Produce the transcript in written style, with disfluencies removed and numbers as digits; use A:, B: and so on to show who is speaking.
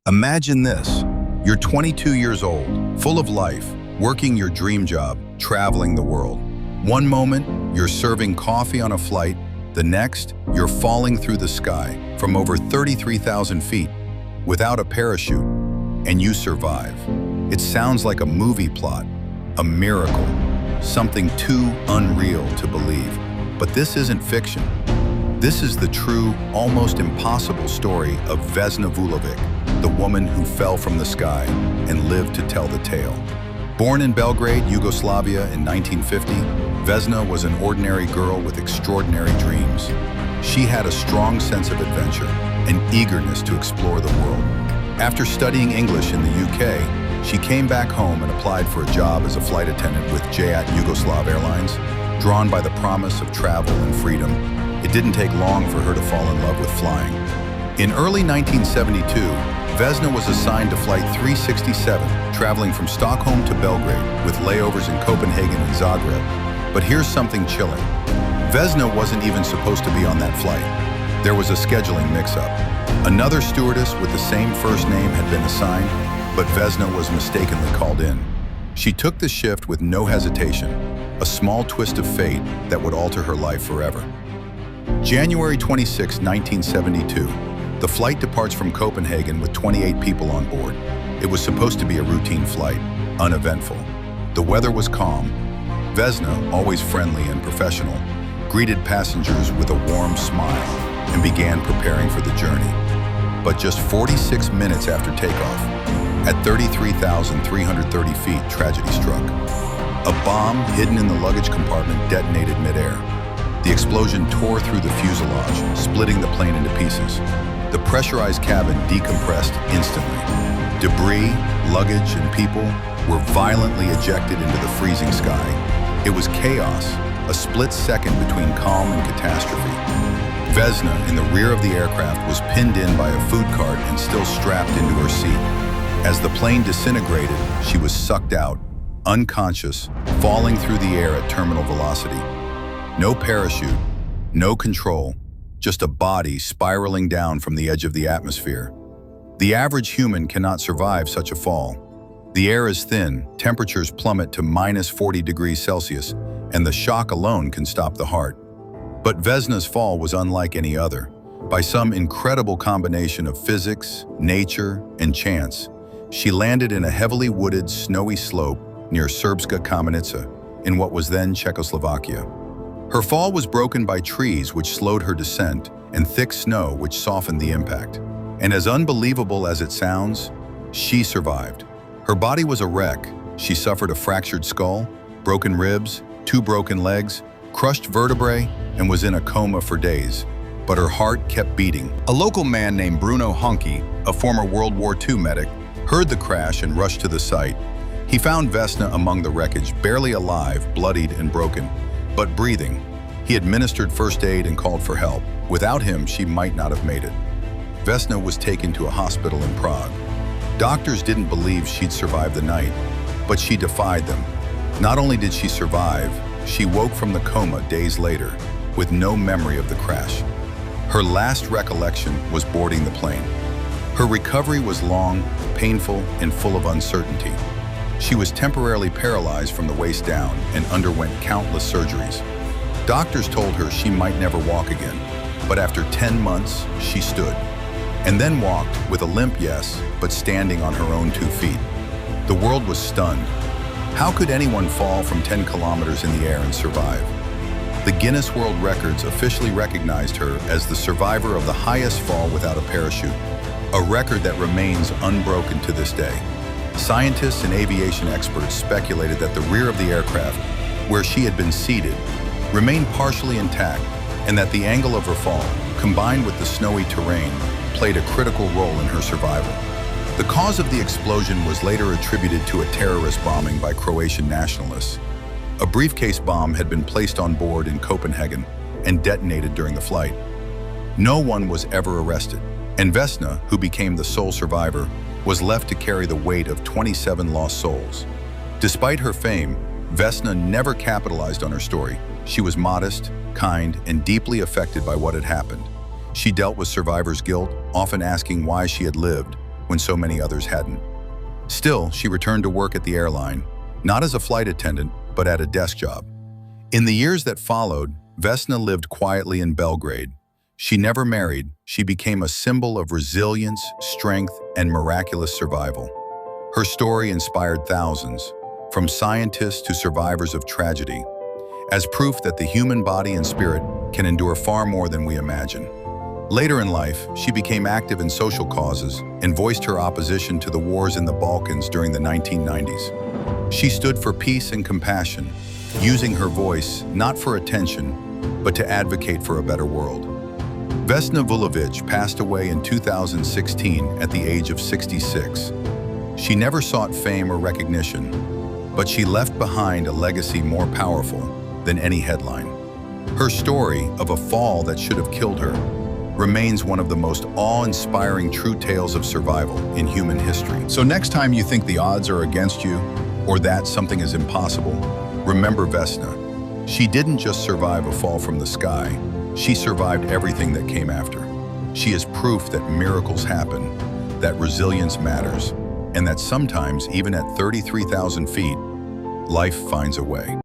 A: Imagine this. You're 22 years old, full of life, working your dream job, traveling the world. One moment, you're serving coffee on a flight. The next, you're falling through the sky from over 33,000 feet without a parachute, and you survive. It sounds like a movie plot, a miracle, something too unreal to believe. But this isn't fiction. This is the true, almost impossible story of Vesna Vulović, the woman who fell from the sky and lived to tell the tale. Born in Belgrade, Yugoslavia in 1950, Vesna was an ordinary girl with extraordinary dreams. She had a strong sense of adventure and eagerness to explore the world. After studying English in the UK, she came back home and applied for a job as a flight attendant with JAT Yugoslav Airlines. Drawn by the promise of travel and freedom, it didn't take long for her to fall in love with flying. In early 1972, Vesna was assigned to Flight 367, traveling from Stockholm to Belgrade, with layovers in Copenhagen and Zagreb. But here's something chilling. Vesna wasn't even supposed to be on that flight. There was a scheduling mix-up. Another stewardess with the same first name had been assigned, but Vesna was mistakenly called in. She took the shift with no hesitation, a small twist of fate that would alter her life forever. January 26, 1972. The flight departs from Copenhagen with 28 people on board. It was supposed to be a routine flight, uneventful. The weather was calm. Vesna, always friendly and professional, greeted passengers with a warm smile and began preparing for the journey. But just 46 minutes after takeoff, at 33,330 feet, tragedy struck. A bomb hidden in the luggage compartment detonated midair. The explosion tore through the fuselage, splitting the plane into pieces. The pressurized cabin decompressed instantly. Debris, luggage, and people were violently ejected into the freezing sky. It was chaos, a split second between calm and catastrophe. Vesna, in the rear of the aircraft, was pinned in by a food cart and still strapped into her seat. As the plane disintegrated, she was sucked out, unconscious, falling through the air at terminal velocity. No parachute, no control, just a body spiraling down from the edge of the atmosphere. The average human cannot survive such a fall. The air is thin, temperatures plummet to minus 40 degrees Celsius, and the shock alone can stop the heart. But Vesna's fall was unlike any other. By some incredible combination of physics, nature, and chance, she landed in a heavily wooded, snowy slope near Srpska Kamenica, in what was then Czechoslovakia. Her fall was broken by trees which slowed her descent and thick snow which softened the impact. And as unbelievable as it sounds, she survived. Her body was a wreck. She suffered a fractured skull, broken ribs, 2 broken legs, crushed vertebrae, and was in a coma for days. But her heart kept beating. A local man named Bruno Hunke, a former World War II medic, heard the crash and rushed to the site. He found Vesna among the wreckage, barely alive, bloodied and broken, but breathing. He administered first aid and called for help. Without him, she might not have made it. Vesna was taken to a hospital in Prague. Doctors didn't believe she'd survive the night, but she defied them. Not only did she survive, she woke from the coma days later with no memory of the crash. Her last recollection was boarding the plane. Her recovery was long, painful, and full of uncertainty. She was temporarily paralyzed from the waist down and underwent countless surgeries. Doctors told her she might never walk again, but after 10 months, she stood. And then walked with a limp, yes, but standing on her own 2 feet. The world was stunned. How could anyone fall from 10 kilometers in the air and survive? The Guinness World Records officially recognized her as the survivor of the highest fall without a parachute, a record that remains unbroken to this day. Scientists and aviation experts speculated that the rear of the aircraft, where she had been seated, remained partially intact, and that the angle of her fall, combined with the snowy terrain, played a critical role in her survival. The cause of the explosion was later attributed to a terrorist bombing by Croatian nationalists. A briefcase bomb had been placed on board in Copenhagen and detonated during the flight. No one was ever arrested, and Vesna, who became the sole survivor, was left to carry the weight of 27 lost souls. Despite her fame, Vesna never capitalized on her story. She was modest, kind, and deeply affected by what had happened. She dealt with survivor's guilt, often asking why she had lived, when so many others hadn't. Still, she returned to work at the airline, not as a flight attendant, but at a desk job. In the years that followed, Vesna lived quietly in Belgrade. She never married. She became a symbol of resilience, strength, and miraculous survival. Her story inspired thousands, from scientists to survivors of tragedy, as proof that the human body and spirit can endure far more than we imagine. Later in life, she became active in social causes and voiced her opposition to the wars in the Balkans during the 1990s. She stood for peace and compassion, using her voice not for attention, but to advocate for a better world. Vesna Vulović passed away in 2016 at the age of 66. She never sought fame or recognition, but she left behind a legacy more powerful than any headline. Her story of a fall that should have killed her remains one of the most awe-inspiring true tales of survival in human history. So next time you think the odds are against you, or that something is impossible, remember Vesna. She didn't just survive a fall from the sky, she survived everything that came after. She is proof that miracles happen, that resilience matters, and that sometimes, even at 33,000 feet, life finds a way.